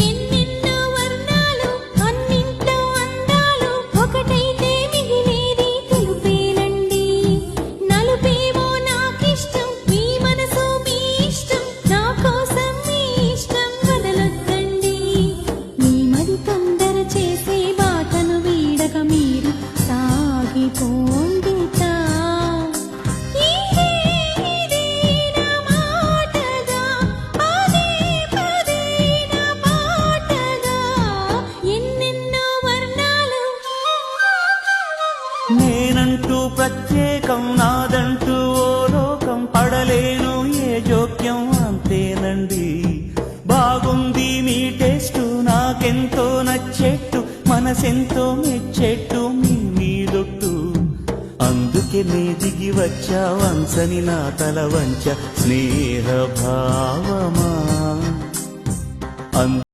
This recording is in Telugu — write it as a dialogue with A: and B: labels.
A: ఎన్నెన్నో వర్ణాలు అన్నింట్లో అందాలు ఒకటైతే మిగిలేది తెలుపేనండి. నలుపేమో నాకిష్టం, మీ మనసు మీ ఇష్టం, నా కోసం మీ ఇష్టం వదలొద్దండి. మీ మరి తొందర చేసే బాటను వీడక మీరు సాగిపోండితా.
B: నేనంటూ ప్రత్యేకం, నాదంటూ ఓ లోకం, పడలేను ఏ జోక్యం అంతేనండి. బాగుంది మీ టేస్టు, నాకెంతో నచ్చేట్టు, మనసెంతో మెచ్చేట్టు మీ మీదొట్టు. అందుకే నే దిగి వచ్చా వంచని నా తల వంచ స్నేహ భావమా.